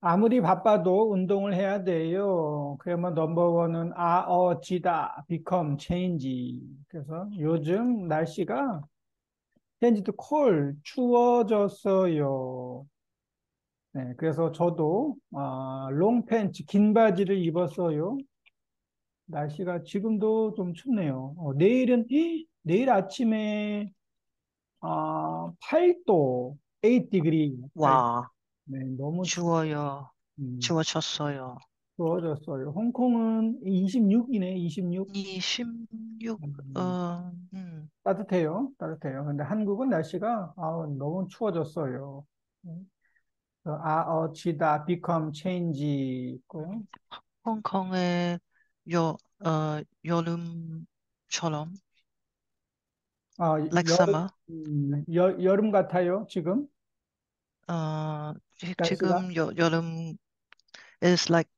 아무리 바빠도 운동을 해야 돼요. 그러면 넘버원은 아어지다, become, change. 그래서 요즘 날씨가 change to cold, 추워졌어요. 네, 그래서 저도 롱팬츠, 긴 바지를 입었어요. 날씨가 지금도 좀 춥네요. 내일은 내일 아침에 8도, 8 degree, 8. 와, 네, 너무 추워요. 음, 추워졌어요. 추워졌어요. 홍콩은 26이네, 26. 26, 음, 음, 따뜻해요, 따뜻해요. 근데 한국은 날씨가 너무 추워졌어요. 지다, become, change 있고요. 홍콩의 여름처럼, like summer. 여름 같아요, 지금 날씨가. 지금 여름 is like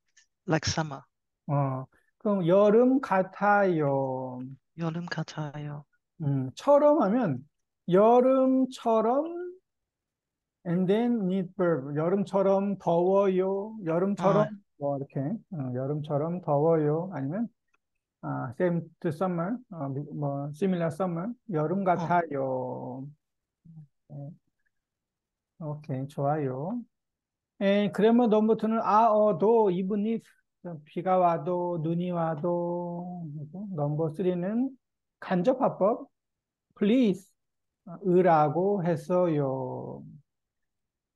summer. 어, 그럼 여름 같아요. 여름 같아요. 처럼 하면 여름처럼 and then need verb. 여름처럼 더워요. 여름처럼 어, 뭐 이렇게 여름처럼 더워요. 아니면 same to summer. 뭐 similar summer. 여름 어, 같아요. 네, 오케이, 좋아요. 그러면 넘버트는 도 even if 비가 와도 눈이 와도 그리고 넘버 3는 간접화법 please 으라고 했어요.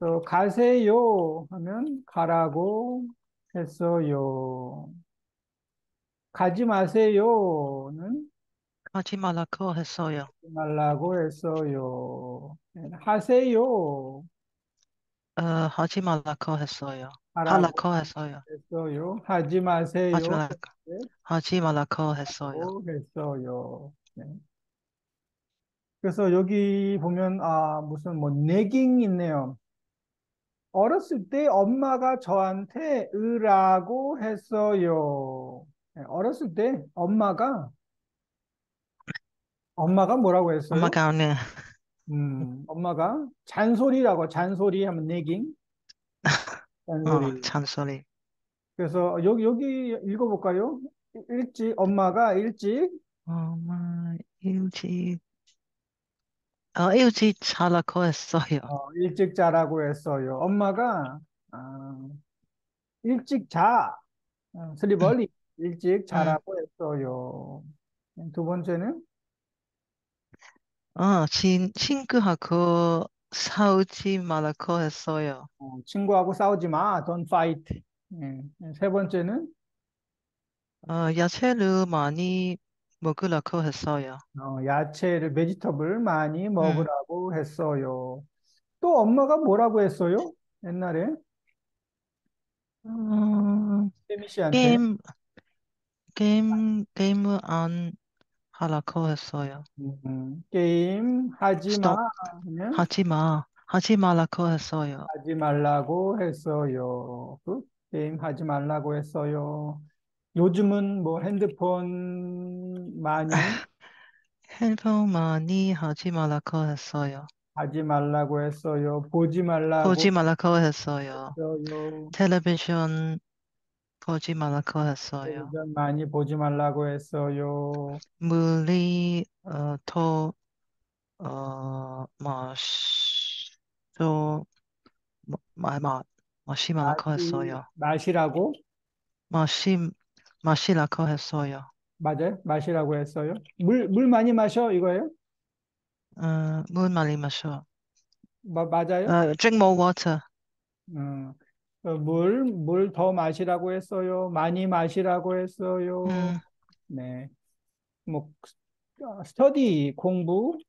또 가세요 하면 가라고 했어요. 가지 마세요는 하지 말라고 했어요. 말라고 했어요. 하세요 하지 말라고 했어요. 하라고 하라고 했어요. 했어요. 하지 하지 마세요 말라고, 하지 말라고 했어요. 하라고 했어요. 네. 그래서 여기 보면 무슨 뭐 내깅 있네요. 어렸을 때 엄마가 저한테 으라고 했어요. 네, 어렸을 때 엄마가 뭐라고 했어요? 엄마가 오늘, 엄마가 잔소리 하면 내깅 잔소리. 잔소리. 그래서 여기 읽어볼까요? 엄마가 일찍 엄마, 일찍 자라고 했어요. 일찍 자라고 했어요. 엄마가 일찍 자 슬립 얼리 일찍 음, 자라고 했어요. 두 번째는 친구하고 싸우지 말라고 했어요. 친구하고 싸우지 마, don't fight. 세 번째는 야채를 많이 먹으라고 했어요. 야채를 베지터블 많이 음, 먹으라고 했어요. 또 엄마가 뭐라고 했어요? 옛날에 어, 세미 씨한테 게임, 게임을 안 하라고 했어요. 게임 하지 마 스톱, 하면 하지 말라고 했어요. 하지 말라고 했어요. 게임 하지 말라고 했어요. 요즘은 뭐 핸드폰 많이 핸드폰 많이 하지 말라고 했어요. 하지 말라고 했어요. 보지 말라고 보지 말라고 했어요. 했어요. 텔레비전 보지 말라고 했어요. 텔레비전 많이 보지 말라고 했어요. 물리 또 마, 마시 말라고 했어요. 마시라고? 마시 마시라고 했어요. 맞아요? 마시라고 했어요. 물 많이 마셔, 이거예요? 물 많이 마셔. 맞아요? Drink more water. 음, 물 더 마시라고 했어요. 많이 마시라고 했어요. 음, 네. 뭐, 스터디, 공부하라고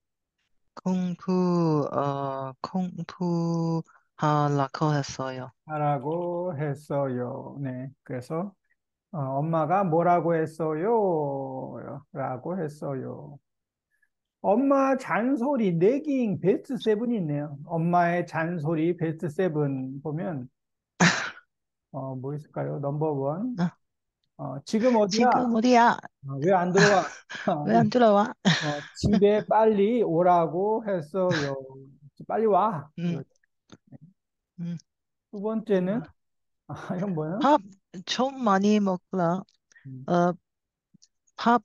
했어요. 하라고 했어요. 네. 그래서, 엄마가 뭐라고 했어요? 라고 했어요. 엄마 잔소리, 내깅 베스트 세븐이 있네요. 엄마의 잔소리 베스트 세븐 보면, 뭐 있을까요? 넘버 원. 어, 지금 어디야? 지금 어디야? 왜 안 들어와? 왜 안 들어와? 집에 빨리 오라고 했어요. 빨리 와. 음, 음, 두 번째는, 와. 이건 뭐야? 밥 좀 많이 먹어라. 음, 어, 밥,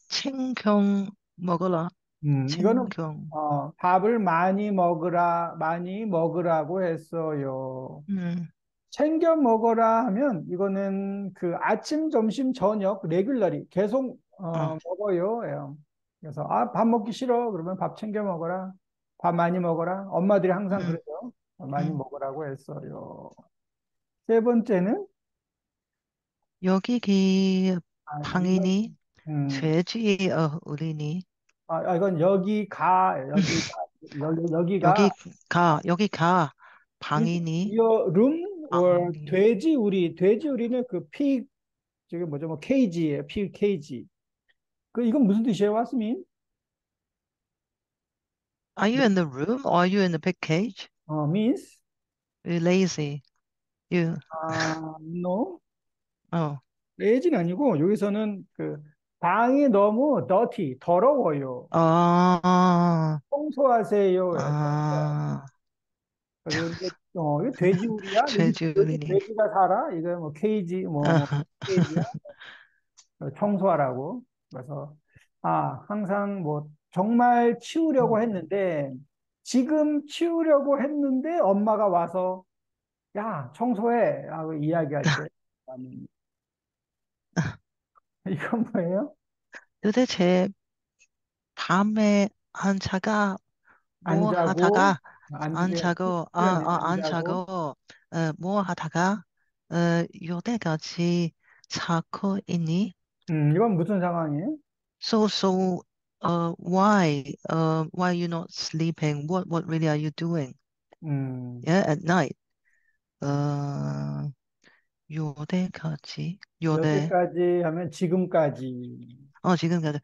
챙경 먹어라. 이거는 챙경. 밥을 많이 먹으라고 했어요. 음, 챙겨 먹어라 하면 이거는 그 아침, 점심, 저녁 레귤러리 계속 어, 먹어요. 예. 그래서 밥 먹기 싫어. 그러면 밥 챙겨 먹어라. 밥 많이 먹어라. 엄마들이 항상 음, 그러죠. 많이 음. 먹으라고 했어요. 세 번째는 여기 이건 방이니, 음, 돼지, 우리니. 이건 여기가 여기가 is 방이니, your room or 방이니. 돼지우리는 그 피, 저게 뭐죠? 뭐 케이지예요. 피 케이지. 그 이건 무슨 뜻이에요, 와스민? Are you in the room or are you in the big cage? means You're lazy. You, no. 어, 레진 아니고 여기서는 그 방이 너무 dirty, 더러워요. 아, 청소하세요. 아, 그래서 이게 돼지우리야? 여기 돼지우리니. 돼지가 살아? 이거 뭐 케이지 뭐 케이지야? 청소하라고. 그래서 항상 뭐 정말 치우려고 했는데 지금 치우려고 했는데 엄마가 와서 야, 청소해 하고 이야기할 때 이건 뭐예요? 도대체 밤에 안 자가 안 뭐 자고 하다가 안 예, 자고 표현해 안 자고 뭐 하다가 요때까지 자고 있니? 이건 무슨 상황이에요? Why you not sleeping? What really are you doing? 음, Yeah, at night. 어, 요때 여태까지 하면 지금까지 지금까지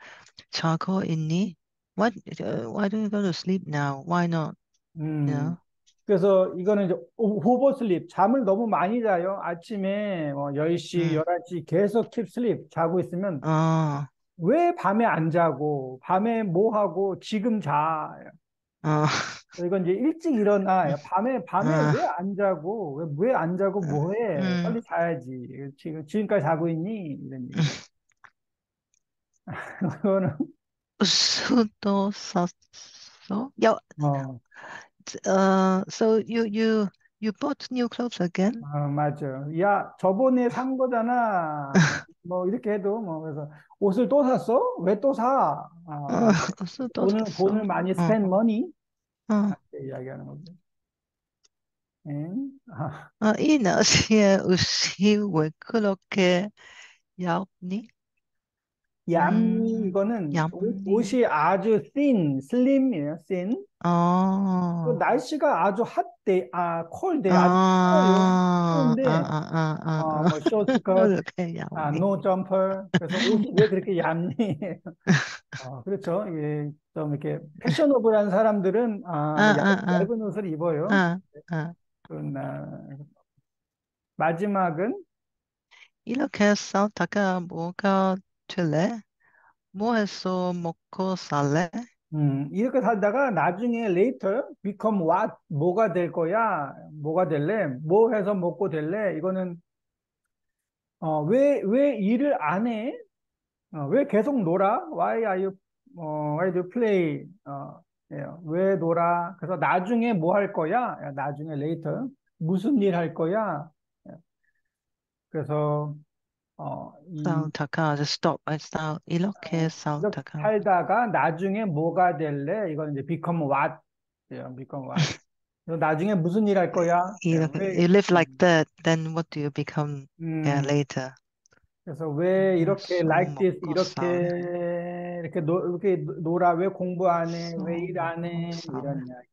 자고 있니? Why don't you go to sleep now? Why not? 음, Yeah. 그래서 이거는 이제 오버슬립 잠을 너무 많이 자요. 아침에 10시, 음, 11시 계속 킵 슬립 자고 있으면 어, 왜 밤에 안 자고 밤에 뭐 하고 지금 자. 어, 이건 이제 일찍 일어나. 밤에 어, 왜 안 자고 왜 안 자고 뭐 해? 음, 빨리 자야지. 지금까지 자고 있니? 이런 얘기죠. 그거는 수도 썼어? 어, So you bought new clothes again? 맞아. 야, 저번에 산 거잖아. 뭐 이렇게 해도 뭐 그래서 옷을 또 샀어? 왜 또 사? 어, 수도 돈을 썼어. 많이 spend money? 어. 이렇게 이야기하는 거죠. 응? 이 날씨에 옷이 왜 그렇게 얇니? 얌니 이거는 얇니? 옷이 아주 thin, slim이에요. thin. 그 어, 날씨가 아주 핫데, 콜데, 아주 추워요. 아, 아, 추운데, 아, 아, 아, 뭐, 쇼트컷, 이렇게 얇니? 노 점퍼. 그래서 옷이 왜 그렇게 얇니? 그렇죠. 이게 좀 이렇게 패셔너블한 사람들은, 아, 뭐 아, 얇은 옷을 아, 입어요. 아, 아. 마지막은, 이렇게 싸우다가 뭐가 될래? 뭐 해서 먹고 살래? 이렇게 살다가 나중에 later become what, 뭐가 될 거야? 뭐가 될래? 뭐 해서 먹고 될래? 이거는, 왜 일을 안 해? 왜 계속 놀아? Why do you play? 왜 놀아? 그래서 나중에 뭐 할 거야? 나중에 later. 무슨 일 할 거야? 예, 그래서, 싸우다가 stop. 이렇게 이렇게 싸우다가 살다가 나중에 뭐가 될래? 이건 이제 become what? 예요, become what? 그래서 나중에 무슨 일 할 거야? you live like that, then what do you become 음, later? 그래서 왜 이렇게 소 like this, 먹고 살래? 이렇게 놀아? 왜 공부 안 해? 왜 소 일 안 먹고 해? 살래? 이런 이야기.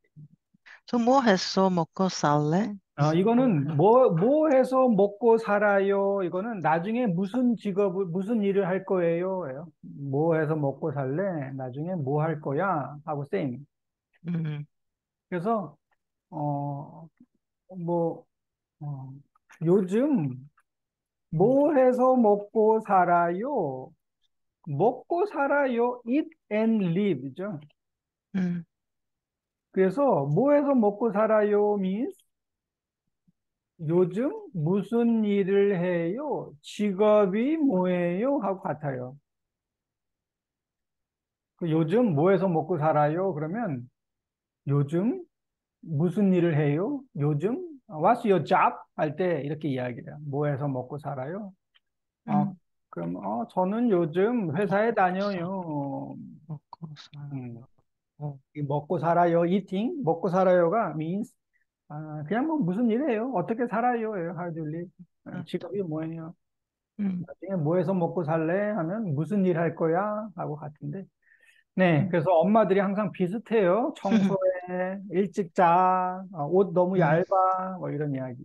뭐 해서 먹고 살래? 이거는 뭐 해서 먹고 살아요? 이거는 나중에 무슨 일을 할 거예요? 예요. 뭐 해서 먹고 살래? 나중에 뭐 할 거야? 하고 same. 음, 그래서, 어, 뭐, 어, 요즘 뭐 해서 먹고 살아요? 먹고 살아요? Eat and live죠. 음, 그래서 뭐 해서 먹고 살아요? means 요즘 무슨 일을 해요? 직업이 뭐예요? 하고 같아요. 그 요즘 뭐해서 먹고 살아요? 그러면 요즘 무슨 일을 해요? 요즘 What's your job? 할 때 이렇게 이야기해요. 뭐해서 먹고 살아요? 어, 음, 그럼 저는 요즘 회사에 먹고 살, 다녀요. 먹고 살아요. 음, 이 먹고 살아요. eating 먹고 살아요가 means 그냥 뭐 무슨 일해요? 어떻게 살아요? How do you live? 그렇다. 직업이 뭐예요? 음, 나중에 뭐 해서 먹고 살래? 하면 무슨 일 할 거야? 하고 같은데. 네, 음, 그래서 엄마들이 항상 비슷해요. 청소해, 일찍 자, 옷 너무 음. 얇아, 뭐 이런 이야기.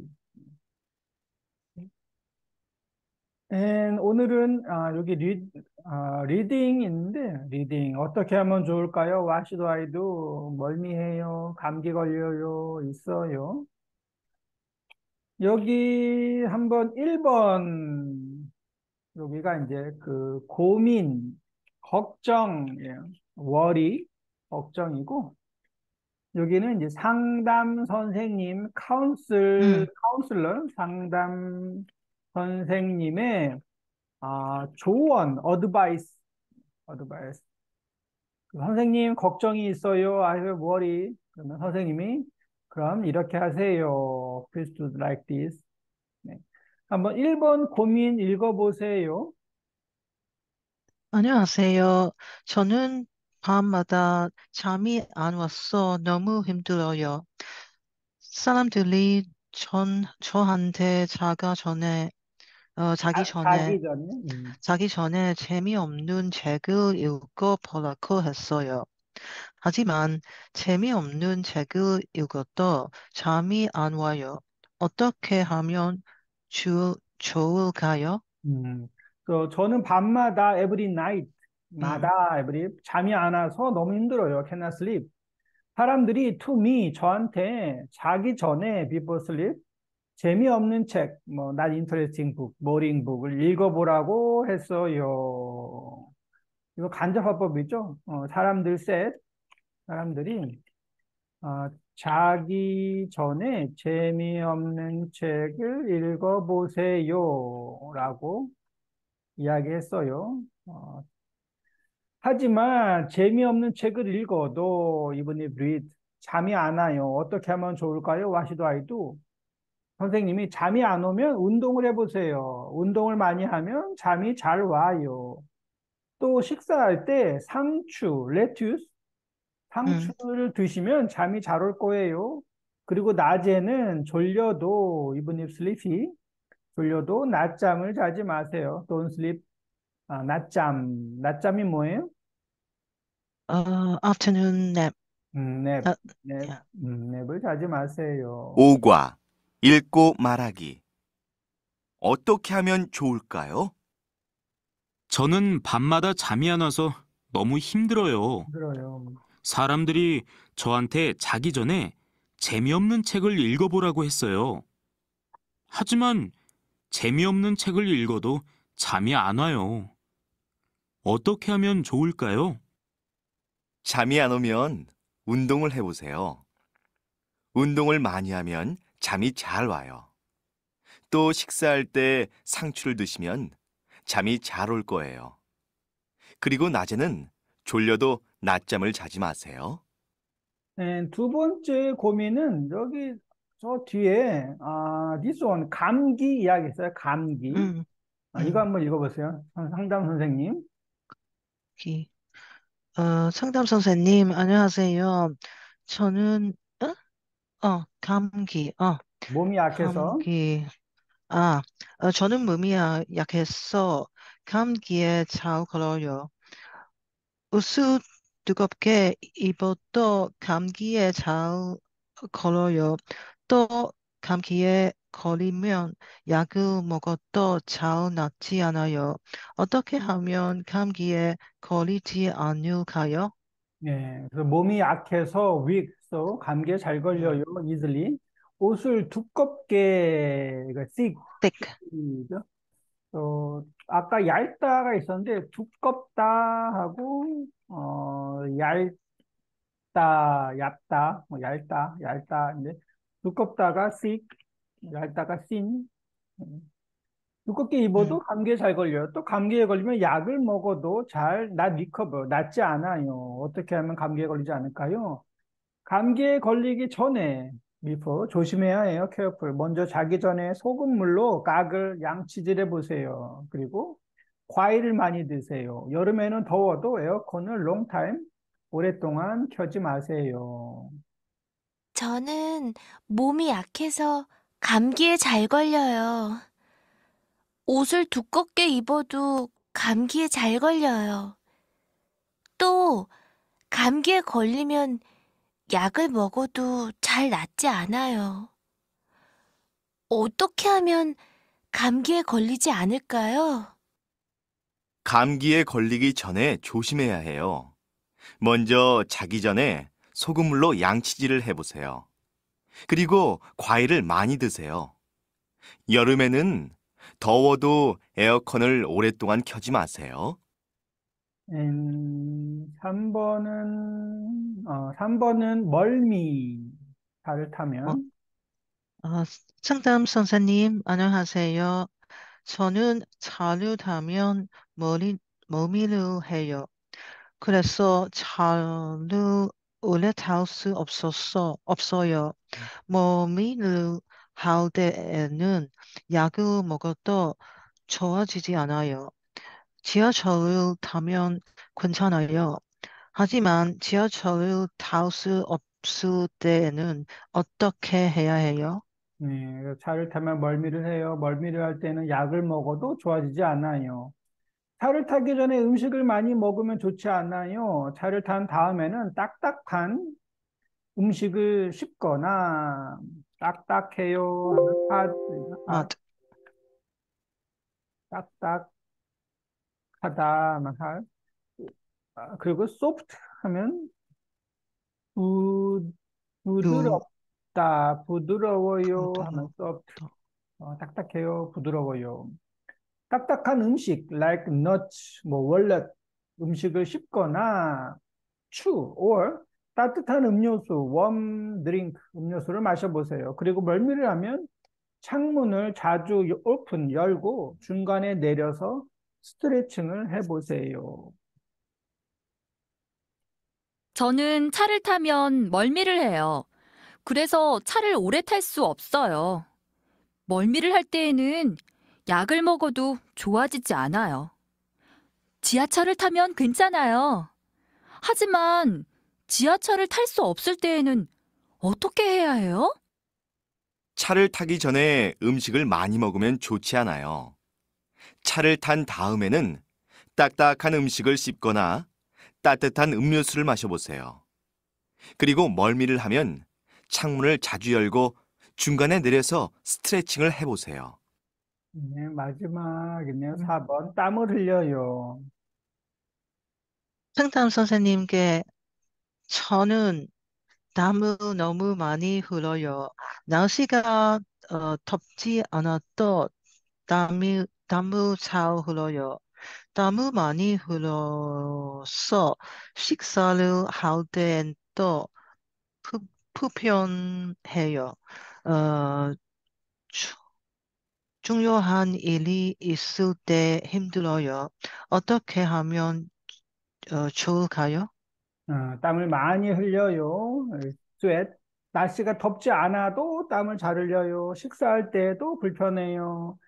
오늘은 여기 리딩 있는데 리딩 어떻게 하면 좋을까요? What should I do? 멀미해요, 감기 걸려요, 있어요. 여기 한번 1번 여기가 이제 그 고민, 걱정이에요. worry, 걱정이고 여기는 이제 상담 선생님, 음. 카운슬러, 상담 선생님의 조언, 어드바이스. 선생님, 걱정이 있어요. I have worry. 그러면 선생님이, 그럼 이렇게 하세요. Please do like this. 네. 한번 1번 고민 읽어보세요. 안녕하세요. 저는 밤마다 잠이 안 와서 너무 힘들어요. 사람들이 저한테 자기 전에, 자기 전에. 자기 전에 재미없는 책을 읽어보라고 했어요. 하지만 재미없는 책을 읽어도 잠이 안 와요. 어떻게 하면 좋을까요? 저는 밤마다, every night, 음, 잠이 안 와서 너무 힘들어요. Cannot sleep. 사람들이 to me, 저한테 자기 전에 before sleep, 재미없는 책, 뭐, not interesting book, boring book을 읽어보라고 했어요. 이거 간접화법이죠. 사람들이, 자기 전에 재미없는 책을 읽어보세요. 라고 이야기했어요. 하지만 재미없는 책을 읽어도 이분이 read, 잠이 안 와요. 어떻게 하면 좋을까요? What should I do? 선생님이 잠이 안 오면 운동을 해보세요. 운동을 많이 하면 잠이 잘 와요. 또 식사할 때 레투스, 음. 상추를 드시면 잠이 잘 올 거예요. 그리고 낮에는 졸려도 even if sleepy, 졸려도 낮잠을 자지 마세요. Don't sleep. 낮잠이 뭐예요? Afternoon nap. 냅, 아, 냅, 야. 냅을 자지 마세요. 5과 읽고 말하기. 어떻게 하면 좋을까요? 저는 밤마다 잠이 안 와서 너무 힘들어요. 힘들어요. 사람들이 저한테 자기 전에 재미없는 책을 읽어보라고 했어요. 하지만 재미없는 책을 읽어도 잠이 안 와요. 어떻게 하면 좋을까요? 잠이 안 오면 운동을 해보세요. 운동을 많이 하면 잠이 잘 와요. 또 식사할 때 상추를 드시면 잠이 잘 올 거예요. 그리고 낮에는 졸려도 낮잠을 자지 마세요. 네, 두 번째 고민은 여기 저 뒤에 this one 감기 이야기 있어요. 감기. 음, 이거 음. 한번 읽어보세요. 상담 선생님. 기- 상담 선생님, 안녕하세요. 저는, 감기, 몸이 약해서. 감기. 아, 저는 몸이 약해서 감기에 잘 걸어요. 옷을 두껍게 입어도 감기에 잘 걸어요. 또 감기에 걸리면 약을 먹어도 잘 낫지 않아요. 어떻게 하면 감기에 걸리지 않을까요? 네, 그래서 몸이 약해서 weak, so 감기에 잘 걸려요. 음, easily. 옷을 두껍게, 이거 thick, thick, 죠 아까 얇다가 있었는데 두껍다 하고 얇다, 얇다, 뭐 얇다, 이제 두껍다가 thick, 얇다가 thin. 두껍게 입어도 음, 감기에 잘 걸려요. 또 감기에 걸리면 약을 먹어도 낫지 않아요. 어떻게 하면 감기에 걸리지 않을까요? 감기에 걸리기 전에, before, 조심해야 해요. careful. 먼저 자기 전에 소금물로 각을 양치질해 보세요. 그리고 과일을 많이 드세요. 여름에는 더워도 에어컨을 long time, 오랫동안 켜지 마세요. 저는 몸이 약해서 감기에 잘 걸려요. 옷을 두껍게 입어도 감기에 잘 걸려요. 또 감기에 걸리면 약을 먹어도 잘 낫지 않아요. 어떻게 하면 감기에 걸리지 않을까요? 감기에 걸리기 전에 조심해야 해요. 먼저 자기 전에 소금물로 양치질을 해보세요. 그리고 과일을 많이 드세요. 여름에는 더워도 에어컨을 오랫동안 켜지 마세요. 3번은 멀미. 차를 어, 타면. 상담 선생님, 안녕하세요. 저는 차를 타면 머리를 해요. 그래서 차를 오래 탈 수 없어요. 머리를 할 때에는 약을 먹어도 좋아지지 않아요. 지하철을 타면 괜찮아요. 하지만 지하철을 탈 수 없을 때에는 어떻게 해야 해요? 네, 차를 타면 멀미를 해요. 멀미를 할 때는 약을 먹어도 좋아지지 않아요. 차를 타기 전에 음식을 많이 먹으면 좋지 않아요. 차를 탄 다음에는 딱딱한 음식을 씹거나 딱딱해요. 맞, 딱딱하다. 막 그리고 soft 하면 부, 루, 부드러워요 하면 부드럽다. soft. 딱딱해요, 부드러워요. 딱딱한 음식, like nuts, walnut, 음식을 씹거나 chew, or 따뜻한 음료수, warm drink, 음료수를 마셔보세요. 그리고 멀미를 하면 창문을 자주 열고 중간에 내려서 스트레칭을 해보세요. 저는 차를 타면 멀미를 해요. 그래서 차를 오래 탈 수 없어요. 멀미를 할 때에는 약을 먹어도 좋아지지 않아요. 지하철을 타면 괜찮아요. 하지만 지하철을 탈 수 없을 때에는 어떻게 해야 해요? 차를 타기 전에 음식을 많이 먹으면 좋지 않아요. 차를 탄 다음에는 딱딱한 음식을 씹거나 따뜻한 음료수를 마셔보세요. 그리고 멀미를 하면 창문을 자주 열고 중간에 내려서 스트레칭을 해보세요. 네, 마지막이네요. 4번. 땀을 흘려요. 상담 선생님께 저는 땀을 너무 많이 흘려요. 날씨가 덥지 않아도 땀을 잘 흘려요. 땀을 많이 흘려서 식사를 할 때엔 또 불편해요. 어, 주- 중요한 일이 있을 때 힘들어요. 어떻게 하면 좋을까요? 땀을 많이 흘려요. sweat. 날씨가 덥지 않아도 땀을 잘 흘려요. 식사할 때도 불편해요.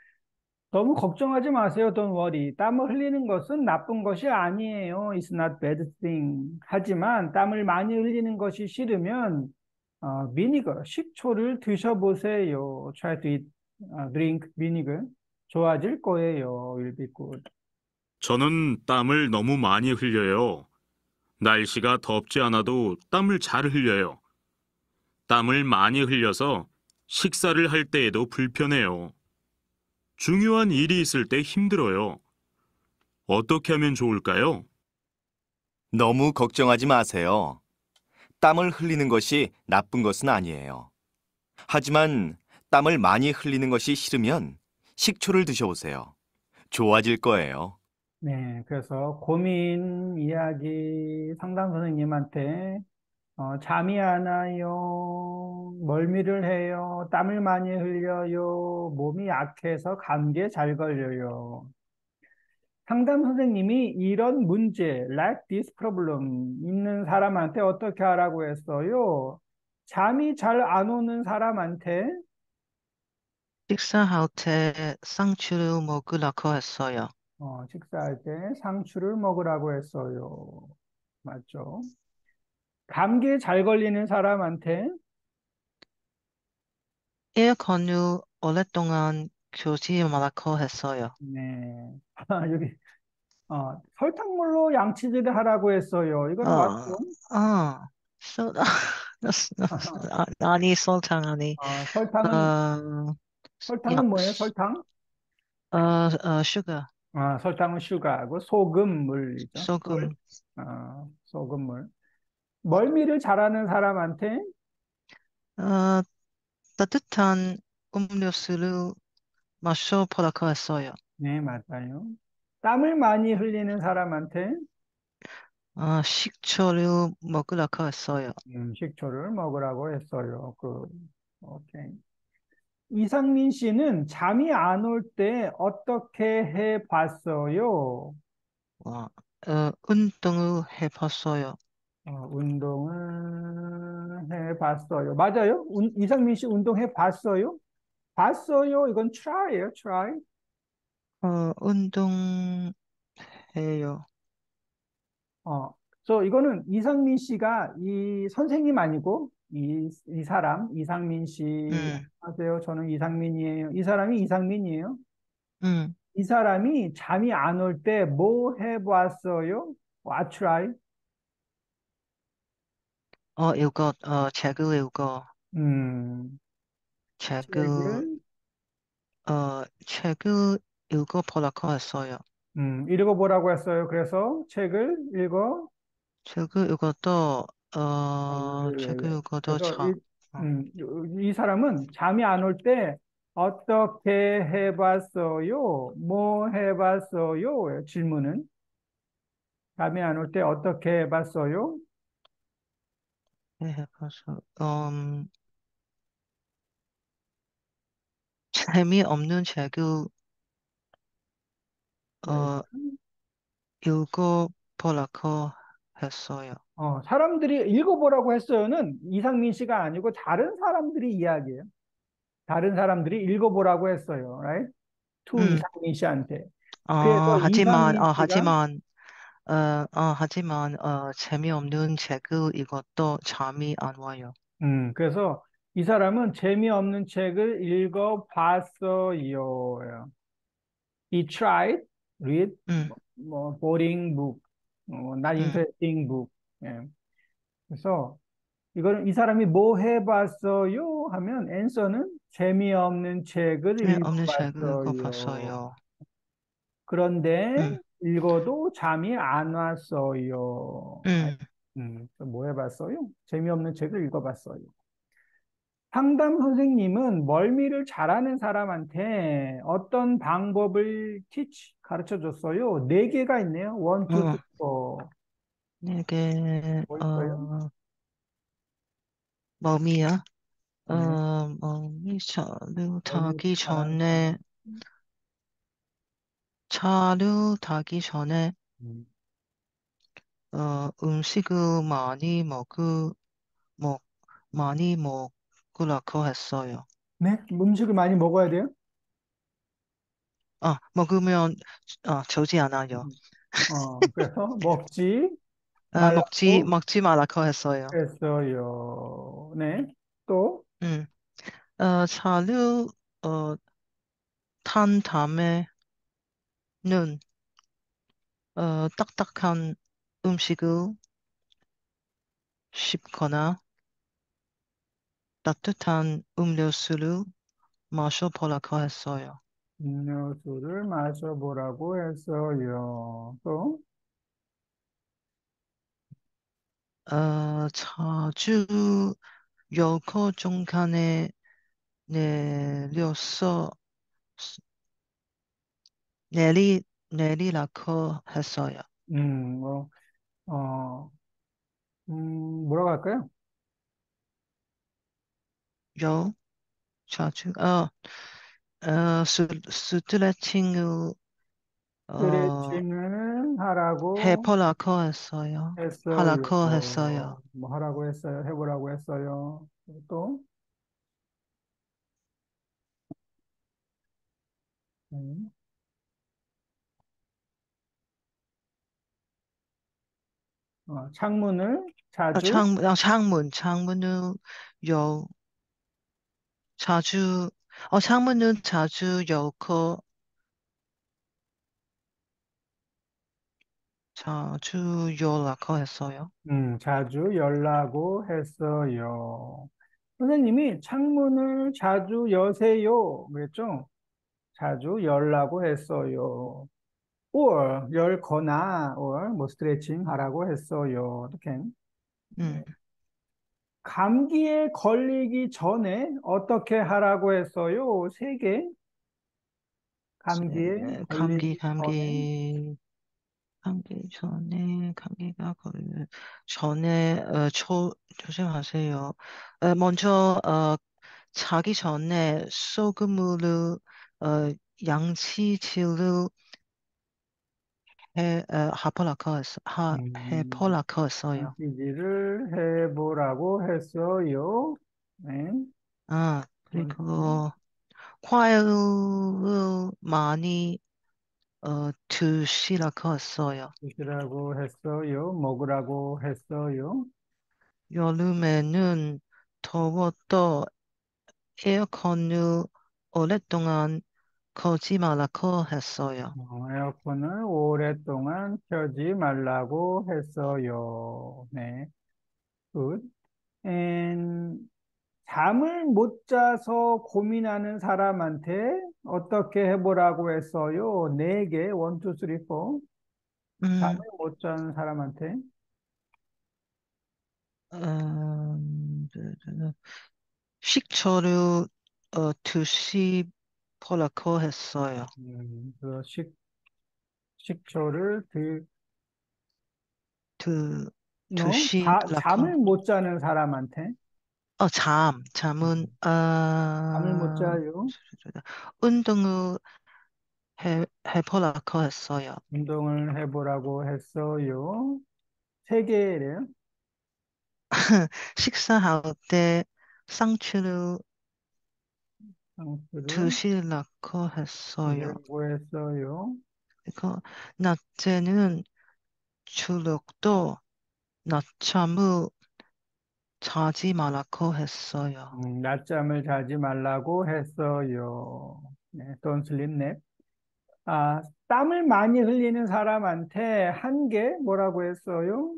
너무 걱정하지 마세요. Don't worry. 땀을 흘리는 것은 나쁜 것이 아니에요. It's not bad thing. 하지만 땀을 많이 흘리는 것이 싫으면 비니거, 식초를 드셔보세요. Try to eat, drink vinegar. 좋아질 거예요. Will be good. 저는 땀을 너무 많이 흘려요. 날씨가 덥지 않아도 땀을 잘 흘려요. 땀을 많이 흘려서 식사를 할 때에도 불편해요. 중요한 일이 있을 때 힘들어요. 어떻게 하면 좋을까요? 너무 걱정하지 마세요. 땀을 흘리는 것이 나쁜 것은 아니에요. 하지만 땀을 많이 흘리는 것이 싫으면 식초를 드셔보세요. 좋아질 거예요. 네, 그래서 고민 이야기 상담 선생님한테 잠이 안 와요. 멀미를 해요. 땀을 많이 흘려요. 몸이 약해서 감기에 잘 걸려요. 상담 선생님이 이런 문제, like this problem, 있는 사람한테 어떻게 하라고 했어요? 잠이 잘 안 오는 사람한테, 식사할 때 상추를 먹으라고 했어요. 식사할 때 상추를 먹으라고 했어요. 맞죠? 감기에 잘 걸리는 사람한테, 에어컨을 오랫동안 켜지 말라고 했어요. 네. 여기, 설탕물로 양치질을 하라고 했어요. 이거는 어, 맞죠? 어, 소, 아니, 설탕 아니, 어, 어, 설탕은 약, 뭐예요? 설탕? 슈가, 설탕은 슈가하고 소금물이죠. 소금, 소금물. 멀미를 잘하는 사람한테, 어, 따뜻한 음료수를 마셔보라고 했어요. 네, 맞아요. 땀을 많이 흘리는 사람한테, 식초를 먹으라고 했어요. 식초를 먹으라고 했어요. 오케이. 이상민 씨는 잠이 안 올 때 어떻게 해 봤어요? 어, 운동을 해봤어요. 운동을 해 봤어요. 맞아요? 이상민 씨 운동해 봤어요? 봤어요? 이건 try예요, try. 운동해요. 어, 이거는 이상민 씨가 이 선생님 아니고 이 사람, 이상민 씨, 음, 안녕하세요. 저는 이상민이에요. 이 사람이 이상민이에요. 음, 이 사람이 잠이 안 올 때 뭐 해봤어요? What try? 책을 읽어, 음, 책을, 책을, 책을 읽어보라고 했어요. 읽어보라고 했어요. 그래서 책을 읽어, 책을 읽어도, 책을 예. 읽어도 그래서 어, 이 사람은 잠이 안 올 때 어떻게 해봤어요? 뭐 해봤어요? 질문은 잠이 안 올 때 어떻게 해봤어요? 해봐서, 재미없는 책을, 네. 어, 읽어보라고 했어요. 사람들이 읽어보라고 했어요는 이상민 씨가 아니고 다른 사람들이 이야기예요. 다른 사람들이 읽어보라고 했어요. Right? to 음, 이상민 씨한테. 그래서 이상민 씨가 하지만, 재미없는 책을 읽어도 잠이 안 와요. 그래서 이 사람은 재미없는 책을 읽어봤어요. He tried, read, 음, boring book, not 음, interesting book. 예. 그래서 이 사람이 뭐 해봤어요? 하면 answer는 재미없는 책을 재미없는 책을 읽어봤어요. 읽어봤어요. 그런데 음, 읽어도 잠이 안 왔어요. 음, 뭐 해봤어요? 재미없는 책을 읽어봤어요. 상담 선생님은 멀미를 잘하는 사람한테 어떤 방법을 가르쳐 줬어요? 네 개가 있네요. 원, 투, 쓰리, 어, 포. 이게, 뭐 있어요? 몸이야. 네. 몸이 차를 멀미를 타기 잘하는 전에, 사람. 차를 타기 전에, 음. 음식을 먹, 많이 먹으라고 했어요. 네? 음식을 많이 먹어야 돼요? 먹으면, 저지 않아요. 음. 그래서 먹지 말라고 먹지 말라고 했어요. 했어요. 네. 또, 음, 차를, 어, 탄 다음에는, 딱딱한 음식을 씹거나 따뜻한 음료수를 마셔보라고 했어요. 음료수를 마셔보라고 했어요. 또, 자주 열코 중간에 내려서 내리라고 했어요. 음, 뭐, 어, 뭐라고 할까요? 요, 자주, 스트레칭을, 어, 스트레칭을 하라고 해보라고 했어요. 했어요. 하라고 했어요. 뭐 하라고 했어요? 해보라고 했어요. 또, 음, 창문을 자주, 창문을, 요, 자주, 창문은 자주 열고, 자주 열라고 했어요. 자주 열라고 했어요. 선생님이 창문을 자주 여세요. 그랬죠? 자주 열라고 했어요. or 열거나 or 뭐 스트레칭 하라고 했어요. 이렇게. 음, 네. 감기에 걸리기 전에 어떻게 하라고 했어요? 세 개. 감기에 감기, 걸리기 전에 감기 전에, 감기가 걸리 전에, 조심하세요. 먼저, 자기 전에 소금물을, 어, 양치질을 음, 해보라고 했어요. 양치질을 해보라고 했어요. 네, 번째. 그리고, 과일을 많이, 드시라고 했어요. 드시라고 했어요. 먹으라고 했어요. 여름에는 더워도 에어컨을 오랫동안 끄지 말라고 했어요. 에어컨을 오랫동안 켜지 말라고 했어요. 네, 굿. And 잠을 못 자서 고민하는 사람한테 어떻게 해보라고 했어요? 네 개, 원, 투, 쓰리, 포. 잠을 음, 못 자는 사람한테, 식초를 드시라고 했어요. 그 식초를 드, 잠을 드시라고. 못 자는 사람한테, 잠은, 잠을 못 자요. 운동을 해보라고 했어요. 운동을 해보라고 했어요. 세 개래요. 식사할 때 상추를 상수를 드시라고 했어요. 드시라고 했어요. 그리고 낮에는 주력도 낮잠을 자지 말라고 했어요. 낮잠을 자지 말라고 했어요. 네, don't sleep nap. 땀을 많이 흘리는 사람한테 한 개 뭐라고 했어요?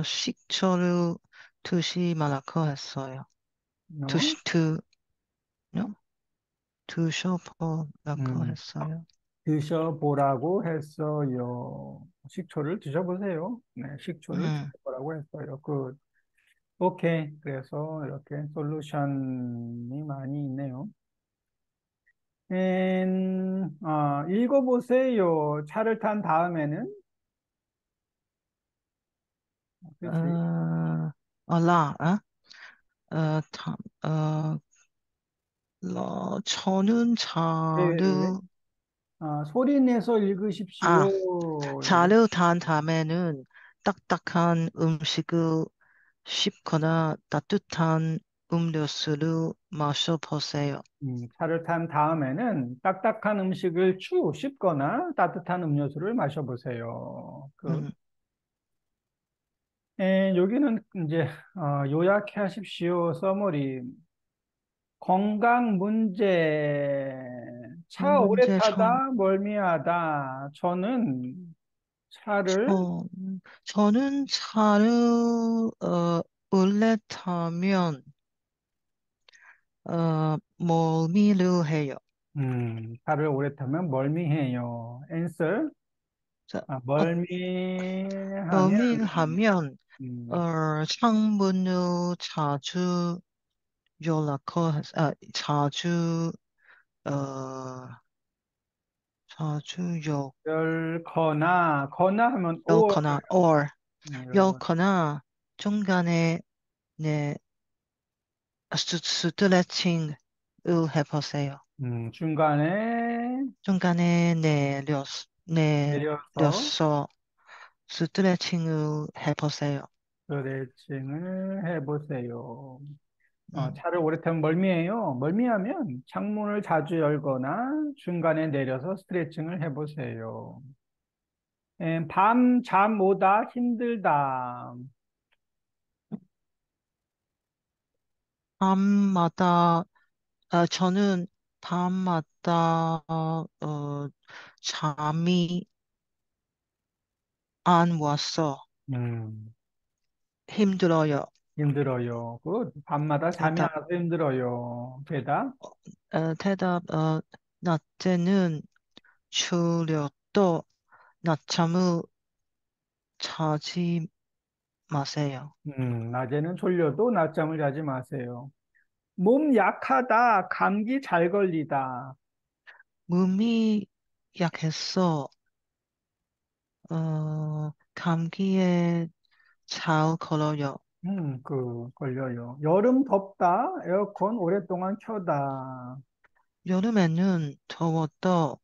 식초를 드시 말라고 했어요. 어? 요? 드셔보라고 음, 했어요. 드셔보라고 했어요. 식초를 드셔보세요. 네, 식초를 음, 드셔보라고 했어요. 오케이. 그래서 이렇게 솔루션이 많이 있네요. 읽어보세요. 차를 탄 다음에는, 그치? 라, 참, 어, 저는 왜, 왜, 왜? 소리 내서 아, 읽으십시오. 자를 단 다음에는 딱딱한 음식을 씹거나 따뜻한 음료수를 마셔보세요. 차를 탄 다음에는 딱딱한 음식을 추 씹거나 따뜻한 음료수를 마셔보세요. 음, 여기는 이제 요약하십시오. 서머리. 건강 문제. 차 오래 문제 타다 멀미하다. 차를 저, 저는 차를, 원래 타면, 멀미를 해요. 차를 오래 타면 멀미해요. answer. 자, 멀미하면 멀미를 하면, 음, 창문을 자주, 어, 자주 열거나 거나 하면 or 열거나, or, 여러분. 요거나 중간에 네, 스트레칭을 해보세요. 중간에 중간에 내려서 내려서 스트레칭을 해보세요. 스트레칭을 해보세요. 음, 차를 오래 타면 멀미해요. 멀미하면 창문을 자주 열거나 중간에 내려서 스트레칭을 해보세요. 밤 잠 오다 힘들다. 밤마다, 저는 밤마다, 잠이 안 와서 음, 힘들어요. 힘들어요. 밤마다 잠이 안 대답, 와서 힘들어요. 대답. 대답, 낮에는 졸려도 낮잠을 자지 마세요. 낮에는 졸려도 낮잠을 자지 마세요. 몸 약하다. 감기 잘 걸리다. 몸이 약해서, 감기에 잘 걸어요. 걸려요. 여름 덥다. 에어컨 오랫동안 켜다. 여름에는 더워도,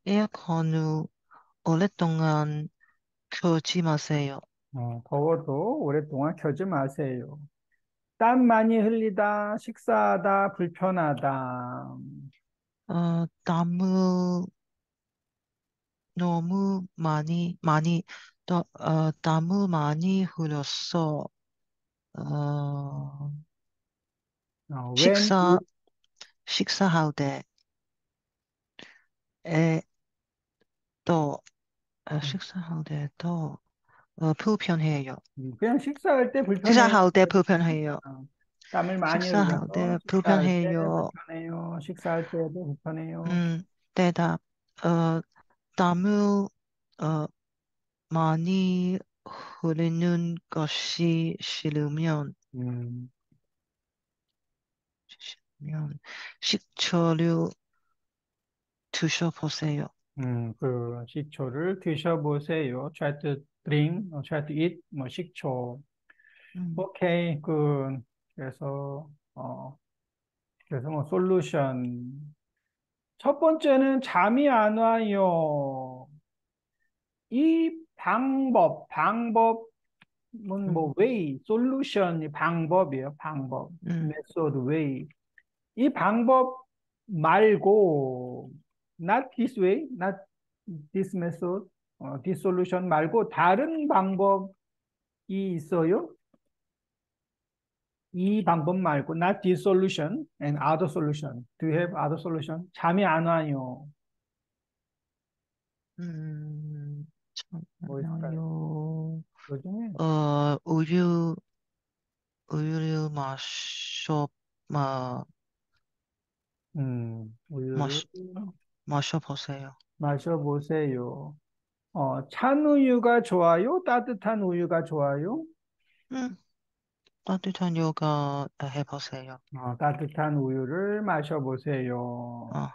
에어컨을 오랫동안 켜지 마세요. 더워도 오랫동안 켜지 마세요. 땀 많이 흘리다. 식사하다. 불편하다. 땀을 너무 땀을 많이 흘렸어. 어, When 식사, it, 식사할 때에 또, 식사할 때도, 불편해요. 그냥 식사할 때 불편해요. 식사할 때 불편해요. 어, 땀을 많이 식사할 흘려서 때 식사할 때 불편해요. 불편해요. 식사할 때도 불편해요. 음, 대답, 어, 땀을, 어, 많이 흐리는 것이 음, 싫으면 식초를 드셔보세요. 식초를 드셔보세요. Try to drink, try to eat, 식초. 음, 오케이, 그래서, 솔루션. 첫 번째는 잠이 안 와요. 이 방법은 음, way, 솔루션이 방법이에요. 방법. 음, 메소드, way. 이 방법 말고, not this way, not this method, this solution 말고 다른 방법이 있어요? 이 방법 말고, not this solution and other solution. Do you have other solution? 잠이 안 와요. 뭐 있을까요? 잠깐만요. 그 중에, 어, 우유, 우유를 마, 우유를 마셔, 마셔보세요. 마셔보세요. 찬 우유가 좋아요? 따뜻한 우유가 좋아요? 음, 따뜻한 요가 해보세요. 따뜻한 우유를 마셔보세요. 어,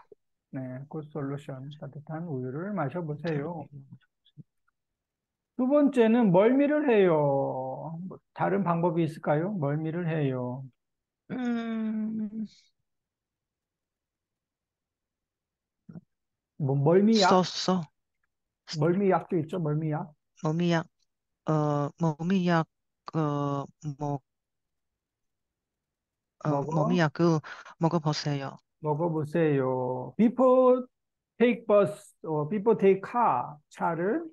네, 굿 솔루션. 따뜻한 우유를 따뜻한 마셔보세요. 우유. 두 번째는 멀미를 해요. 다른 방법이 있을까요? 멀미를 해요. 음, 멀미약? 썼어. 멀미약도 있죠, 멀미약. 몸이약, 몸이약, 어, 뭐, 먹어? 몸이약을 먹어보세요. 먹어보세요. Before take bus, before take car. 차를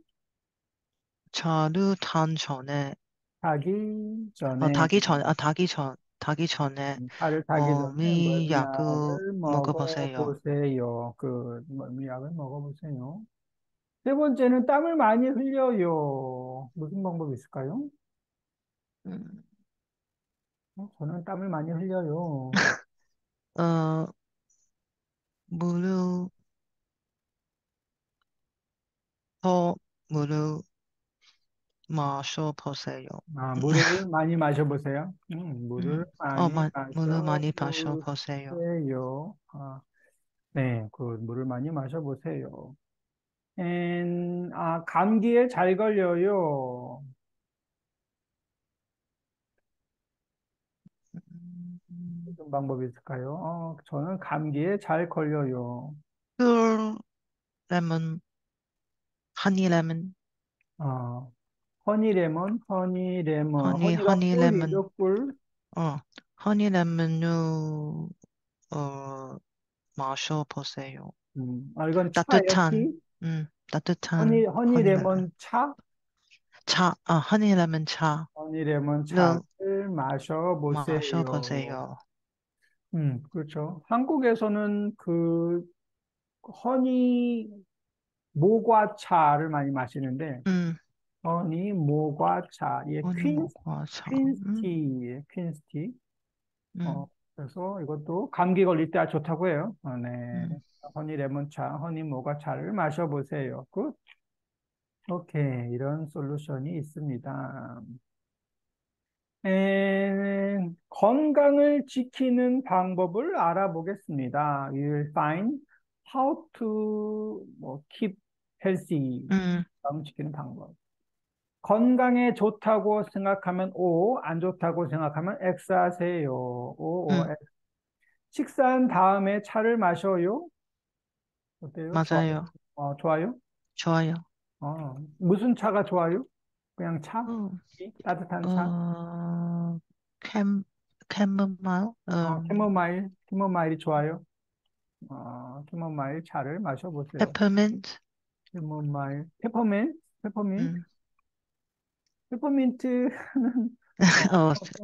차를 탄 전에, 타기 전에, 타기 전에 차를 타기 전에 몸이약을 멀미약을 먹어보세요. 먹어보세요. 멀미약을 먹어보세요. 세 번째는 땀을 많이 흘려요. 무슨 방법이 있을까요? 음, 저는 땀을 많이 흘려요. 어, 물을, 물을 마셔보세요. 물을 많이 마셔보세요. 물을 많이 물을 많이 마셔보세요. 마셔보세요. 네, 물을 많이 마셔보세요. 감기에 잘 걸려요. 무슨 방법이 있을까요? 저는 감기에 잘 걸려요. 꿀, 레몬, 허니 레몬, 어, 허니 레몬. 허니가 허니 레몬, 꿀이죠, 꿀. 어, 허니 레몬을, 어, 마셔보세요. 이건 차예요, 따뜻한, 티? 따뜻한 허니 허니 레몬. 레몬 차? 허니 레몬 차를 허니 레몬 차를 마셔보세요. 마셔보세요. 그렇죠. 한국에서는 허니 모과차를 많이 마시는데, 음, 허니 모과차, 예, 허니 먹과 차. 퀸스티예요, 퀸스티. 음, 그래서 이것도 감기 걸릴 때 아주 좋다고 해요. 네. 음, 허니 레몬차, 허니 모과차를 마셔보세요. 굿. 오케이. 이런 솔루션이 있습니다. 건강을 지키는 방법을 알아보겠습니다. You'll find how to keep healthy. 음, 건강 지키는 방법. 건강에 좋다고 생각하면 O, 안 좋다고 생각하면 X 하세요. O, 음, X. 식사한 다음에 차를 마셔요? 어때요? 좋아요? 맞아요. 좋아요? 좋아요. 무슨 차가 좋아요? 그냥 차? 어, 따뜻한 차? 어, 캠, 캐모마일, 캐모마일이 좋아요. 캐모마일 차를 마셔보세요. 페퍼민트, 캐모마일, 페퍼민트? 음, 페퍼민트는,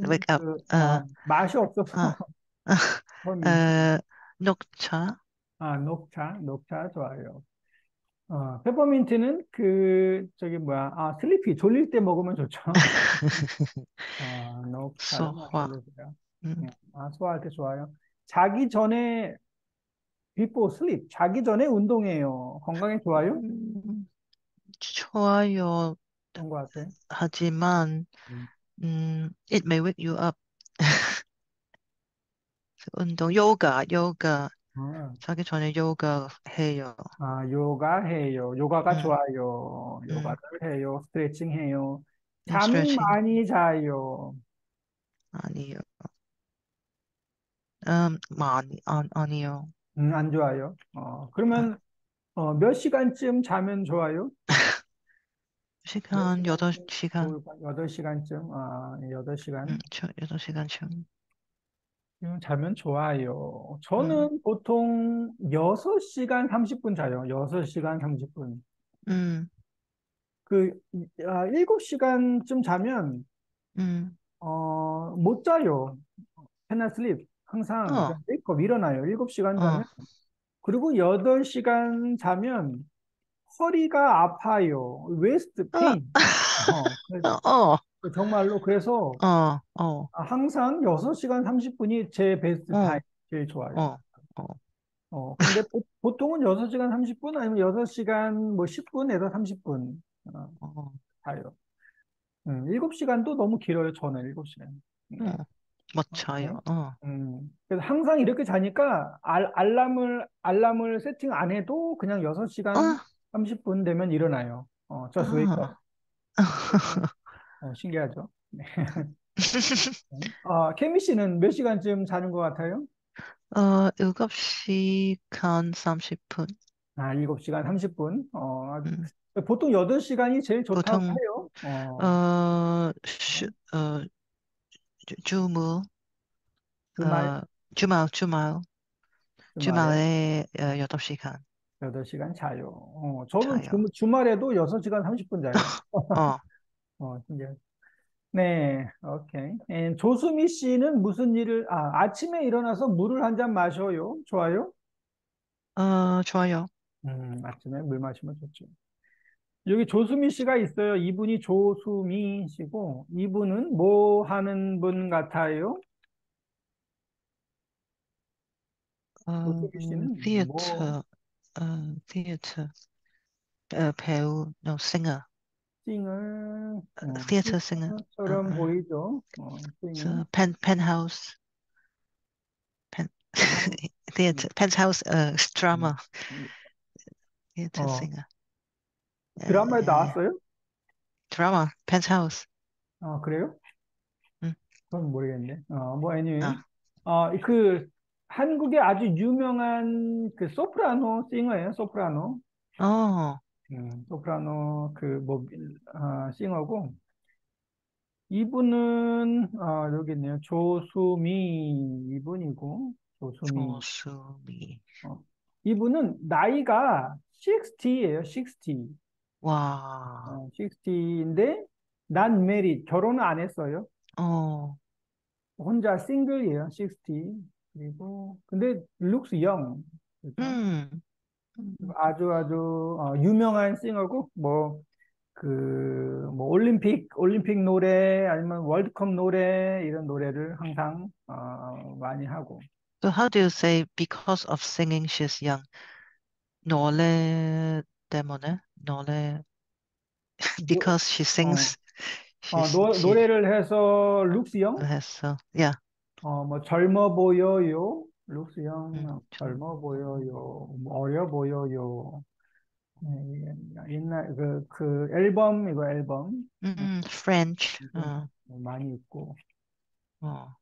wake up, 맛이 없어서, 어, 페퍼민트. 녹차, 녹차 좋아요. 페퍼민트는 슬리피, 졸릴 때 먹으면 좋죠. 녹차를 소화, 마셔보세요. 음, 소화할 때 좋아요. 자기 전에, before sleep, 자기 전에 운동해요. 건강에 좋아요? 음, 좋아요. 그런 것 같아요. 하지만, 음. it may wake you up. 운동, 요가. 어, 자기 전에 요가 해요. 요가 해요. 요가가 음, 좋아요. 음, 요가를 해요. 스트레칭 해요. 잠 스트레칭, 많이 자요. 아니요. 아니요. 안 좋아요. 아, 그러면 몇 시간쯤 자면 좋아요? 몇 시간, 시간쯤 8시간, 좋을까? 8시간쯤? 8시간? 8시간쯤. 자면 좋아요. 음, 저는 보통 6시간 30분 자요. 6시간 30분. 음, 7시간쯤 자면, 음, 못 자요. 패널 슬립. 항상 어, 메이크업 일어나요. 7시간 어, 자면. 그리고 8시간 자면 허리가 아파요. 웨스트 어, 페인. 어, 정말로 그래서 어, 항상 6시간 30분이 제 베스트 타임. 어, 제일 좋아요. 어, 어, 근데 보통은 6시간 30분 아니면 6시간 뭐 10분에서 30분 어, 자요. 7시간도 너무 길어요. 저는 7시간. 어, 멋져요. 그래서 항상 이렇게 자니까 알람을 세팅 안 해도 그냥 어, 6시간 30분 되면 일어나요. just wake up. 어. 그래서, 신기하죠? 네. 케미 씨는 몇 시간쯤 자는 것 같아요? 7시간 30분. 7시간 30분. 음, 보통 8시간이 제일 좋다고 보통, 해요. 어, 네. 주무, 주말, 주말, 주말에 주말에 8시간 8시간 자요. 저도 자요. 주말에도 6시간 30분 자요. 어, 신기하죠. 네, 오케이. 조수미 씨는 무슨 아침에 일어나서 물을 한 잔 마셔요? 좋아요? 좋아요. 아침에 물 마시면 좋죠. 여기 조수미 씨가 있어요. 이분이 조수미 씨고, 이분은 뭐 하는 분 같아요? 조수미 씨는 뭐, theater, theater, 배우, no, singer, 싱어, theater singer, 싱어처럼 보이죠? 싱어. penthouse, pen, 펜, theater, penthouse, 음, drama, 음, theater 어, singer. 드라마에 나왔어요? 드라마 펜트하우스. 아, 그래요? 응. 그건 모르겠네. 뭐, anyway. 아, 그, 한국의 아주 유명한 그 소프라노 싱어예요, 소프라노. 어, 소프라노 싱어고. 이분은, 여기 있네요. 조수미 이분이고, 조수미. 조수미. 어, 이분은 나이가 60예요, 60. 와, 60인데, 난 메리, 결혼을 안 했어요. 어, 혼자 싱글이에요, 60. 그리고, 근데, looks young. 그죠? 음, 아주 아주 유명한 싱어고, 뭐, 올림픽 노래, 아니면 월드컵 노래, 이런 노래를 항상, 많이 하고. So how do you say because of singing she's young? 노래 때문에? 노래 노, because she 어, sings she 노래를 해서 looks young? 했어. Yeah. 뭐, 젊어 보여요. looks young, 좀, 젊어 보여요. 뭐 어려 보여요. 네, 옛날, 이거 앨범. French. 많이 있고. 어,